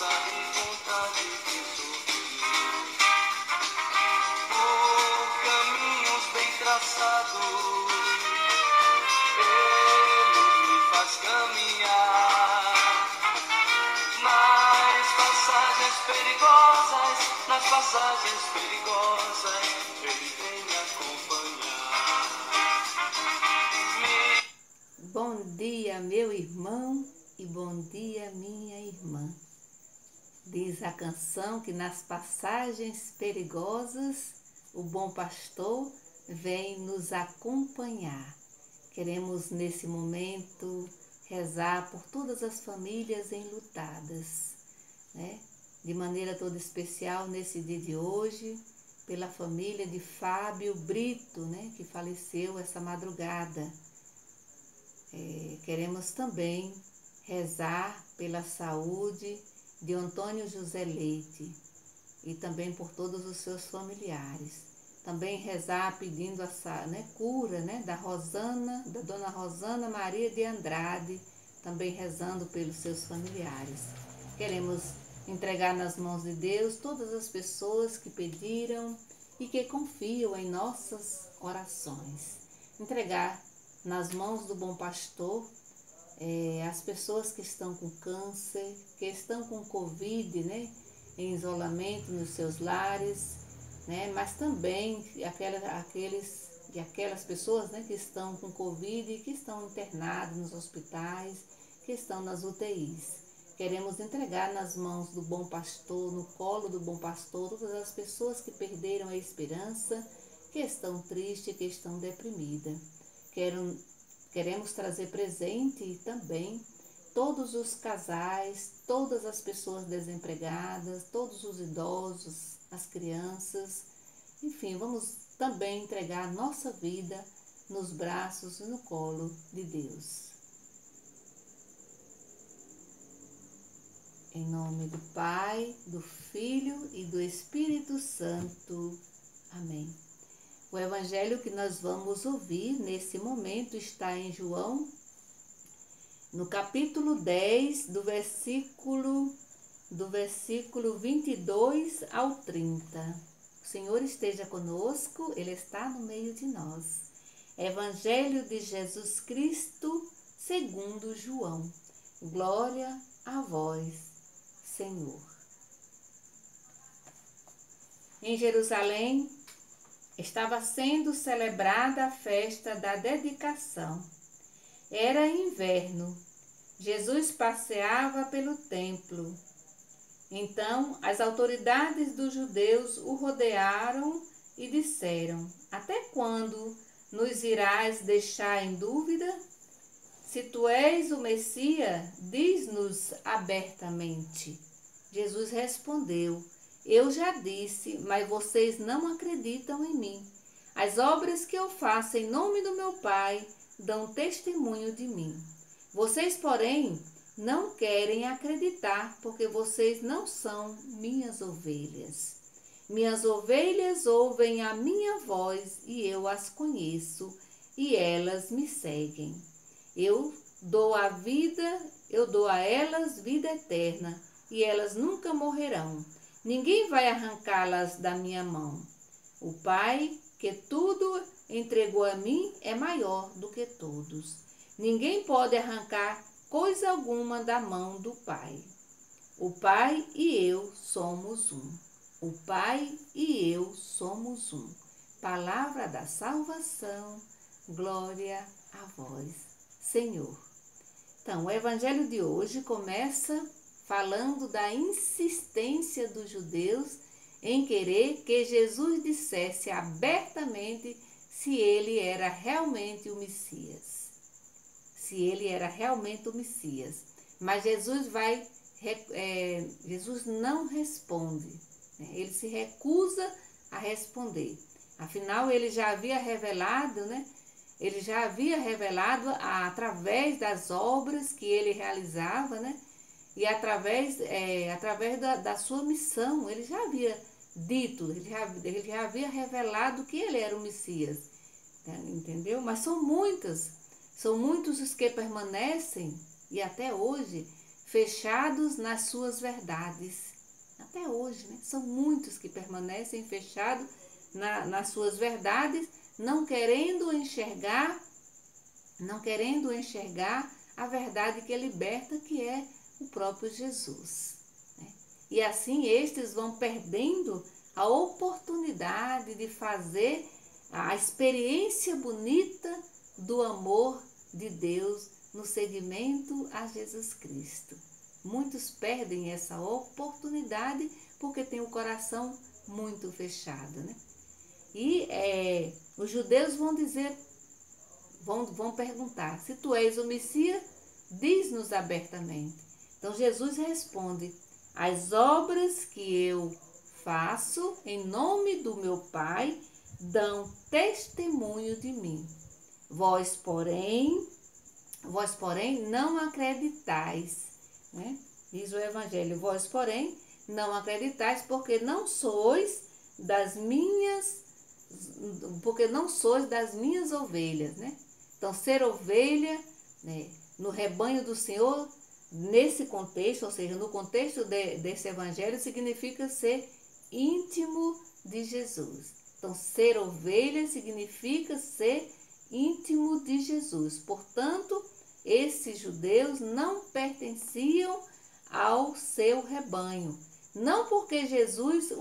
força e vontade de sorrir por caminhos bem traçados. Ele me faz caminhar nas passagens perigosas, ele vem me acompanhar. Bom dia, meu irmão, e bom dia, minha irmã. Diz a canção que nas passagens perigosas o bom pastor vem nos acompanhar. Queremos nesse momento rezar por todas as famílias enlutadas, né? De maneira toda especial nesse dia de hoje, pela família de Fábio Brito, né? Que faleceu essa madrugada. Queremos também rezar pela saúde de Antônio José Leite e também por todos os seus familiares. Também rezar pedindo a cura, né, da dona Rosana Maria de Andrade, também rezando pelos seus familiares. Queremos entregar nas mãos de Deus todas as pessoas que pediram e que confiam em nossas orações. Entregar nas mãos do bom pastor as pessoas que estão com câncer, que estão com Covid, né, em isolamento nos seus lares, né, mas também aquelas pessoas, né, que estão com Covid e que estão internadas nos hospitais, que estão nas UTIs. Queremos entregar nas mãos do bom pastor, no colo do bom pastor, todas as pessoas que perderam a esperança, que estão tristes, que estão deprimidas. Queremos trazer presente também todos os casais, todas as pessoas desempregadas, todos os idosos, as crianças. Enfim, vamos também entregar a nossa vida nos braços e no colo de Deus. Em nome do Pai, do Filho e do Espírito Santo. Amém. O evangelho que nós vamos ouvir nesse momento está em João, no capítulo 10, do versículo 22 ao 30. O Senhor esteja conosco, Ele está no meio de nós. Evangelho de Jesus Cristo, segundo João. Glória a vós, Senhor. Em Jerusalém, estava sendo celebrada a festa da dedicação. Era inverno. Jesus passeava pelo templo. Então, as autoridades dos judeus o rodearam e disseram: Até quando nos irás deixar em dúvida? Se tu és o Messias, diz-nos abertamente. Jesus respondeu: Eu já disse, mas vocês não acreditam em mim. As obras que eu faço em nome do meu Pai dão testemunho de mim. Vocês, porém, não querem acreditar, porque vocês não são minhas ovelhas. Minhas ovelhas ouvem a minha voz e eu as conheço, e elas me seguem. Eu dou a elas vida eterna, e elas nunca morrerão. Ninguém vai arrancá-las da minha mão. O Pai, que tudo entregou a mim, é maior do que todos. Ninguém pode arrancar coisa alguma da mão do Pai. O Pai e eu somos um. O Pai e eu somos um. Palavra da salvação. Glória a vós, Senhor. Então, o evangelho de hoje começa falando da insistência dos judeus em querer que Jesus dissesse abertamente se ele era realmente o Messias. Se ele era realmente o Messias. Mas Jesus não responde, né? Ele se recusa a responder. Afinal, ele já havia revelado, né? Ele já havia revelado através das obras que ele realizava, né? E através da sua missão, ele já havia dito, ele já havia revelado que ele era o Messias, entendeu? Mas são muitos os que permanecem e até hoje fechados nas suas verdades. Até hoje, né? São muitos que permanecem fechados nas suas verdades, não querendo enxergar a verdade que liberta, que é o próprio Jesus, né? E assim estes vão perdendo a oportunidade de fazer a experiência bonita do amor de Deus no seguimento a Jesus Cristo. Muitos perdem essa oportunidade porque têm o coração muito fechado, né? E os judeus vão dizer, vão perguntar: se tu és o Messias, diz-nos abertamente. Então Jesus responde: as obras que eu faço em nome do meu Pai dão testemunho de mim. Vós, porém, não acreditais, né? Diz o Evangelho: vós, porém, não acreditais, porque não sois das minhas ovelhas, né? Então, ser ovelha, né, no rebanho do Senhor, nesse contexto, ou seja, no contexto desse Evangelho, significa ser íntimo de Jesus. Então, ser ovelha significa ser íntimo de Jesus. Portanto, esses judeus não pertenciam ao seu rebanho. Não porque Jesus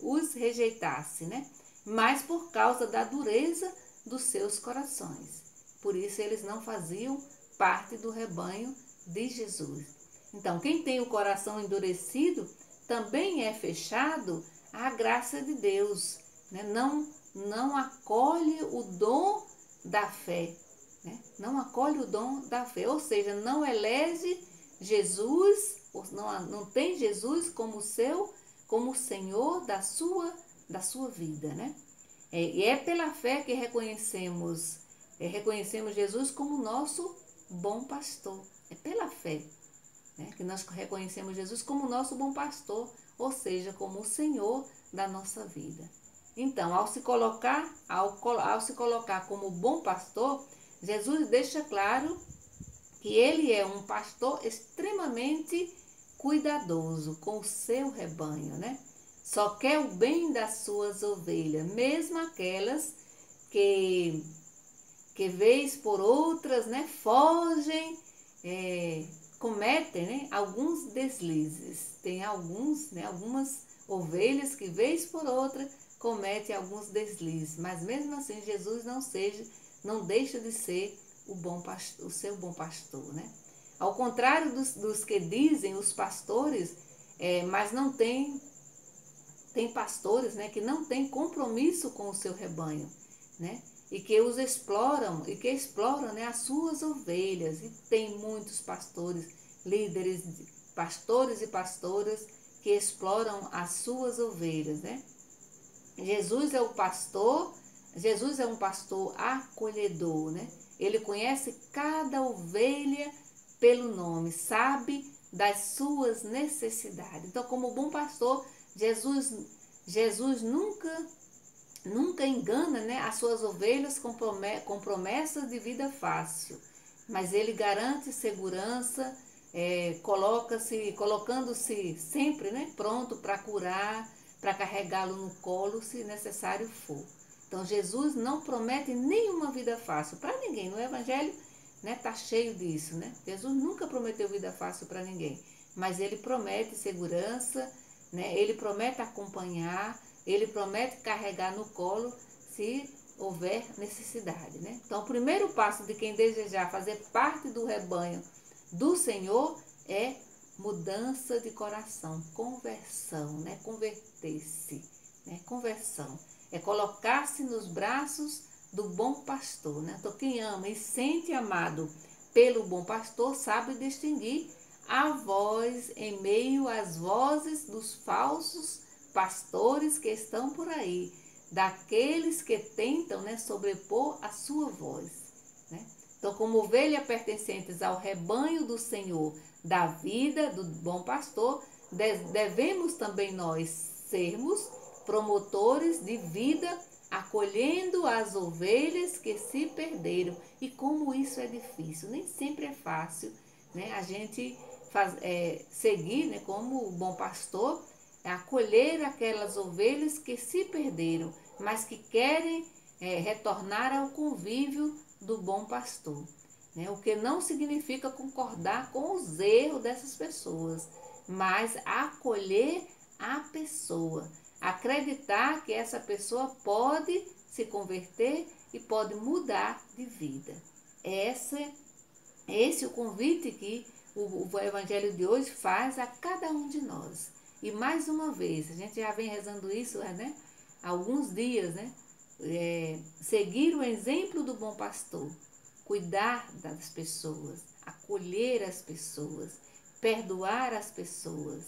os rejeitasse, né? Mas por causa da dureza dos seus corações. Por isso eles não faziam parte do rebanho de Jesus. Então, quem tem o coração endurecido também é fechado à graça de Deus, né? Não acolhe o dom da fé, né? Não acolhe o dom da fé, ou seja, não elege Jesus, não tem Jesus como Senhor da sua vida, né? E é pela fé que reconhecemos Jesus como nosso bom pastor. É pela fé, né, que nós reconhecemos Jesus como nosso bom pastor, ou seja, como o Senhor da nossa vida. Então, ao se colocar como bom pastor, Jesus deixa claro que ele é um pastor extremamente cuidadoso com o seu rebanho, né? Só quer o bem das suas ovelhas, mesmo aquelas que vez por outras, né, fogem, cometem, né, alguns deslizes. Tem algumas ovelhas que vez por outra cometem alguns deslizes, mas mesmo assim Jesus não deixa de ser o seu bom pastor, né? Ao contrário dos que dizem os pastores, mas não tem pastores, né, que não têm compromisso com o seu rebanho, né? E que exploram, né, as suas ovelhas. E tem muitos pastores, líderes, pastores e pastoras que exploram as suas ovelhas, né? Jesus é um pastor acolhedor, né? Ele conhece cada ovelha pelo nome, sabe das suas necessidades. Então, como bom pastor, Jesus nunca engana, né, as suas ovelhas com promessas de vida fácil, mas ele garante segurança, colocando-se sempre, né, pronto para curar, para carregá-lo no colo, se necessário for. Então, Jesus não promete nenhuma vida fácil para ninguém. No Evangelho, né, tá cheio disso, né? Jesus nunca prometeu vida fácil para ninguém, mas ele promete segurança, né? Ele promete acompanhar, ele promete carregar no colo se houver necessidade, né? Então, o primeiro passo de quem desejar fazer parte do rebanho do Senhor é mudança de coração, conversão, né? Converter-se, né? Conversão. É colocar-se nos braços do bom pastor, né? Então, quem ama e sente amado pelo bom pastor sabe distinguir a voz em meio às vozes dos falsos pastores que estão por aí, daqueles que tentam, né, sobrepor a sua voz, né? Então, como ovelha pertencentes ao rebanho do Senhor, da vida do bom pastor, devemos também nós sermos promotores de vida acolhendo as ovelhas que se perderam. E como isso é difícil, nem sempre é fácil, né? A gente seguir, né, como o bom pastor, acolher aquelas ovelhas que se perderam, mas que querem retornar ao convívio do bom pastor. Né? O que não significa concordar com os erros dessas pessoas, mas acolher a pessoa, acreditar que essa pessoa pode se converter e pode mudar de vida. Esse é o convite que o Evangelho de hoje faz a cada um de nós. E mais uma vez, a gente já vem rezando isso, né? Há alguns dias, né? Seguir o exemplo do bom pastor, cuidar das pessoas, acolher as pessoas, perdoar as pessoas,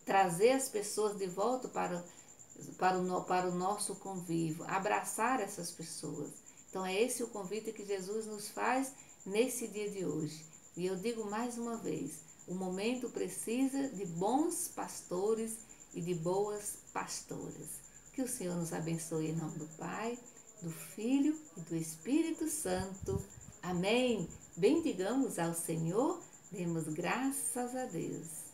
trazer as pessoas de volta para o nosso convívio, abraçar essas pessoas. Então é esse o convite que Jesus nos faz nesse dia de hoje. E eu digo mais uma vez, o momento precisa de bons pastores e de boas pastoras. Que o Senhor nos abençoe em nome do Pai, do Filho e do Espírito Santo. Amém. Bendigamos ao Senhor, demos graças a Deus.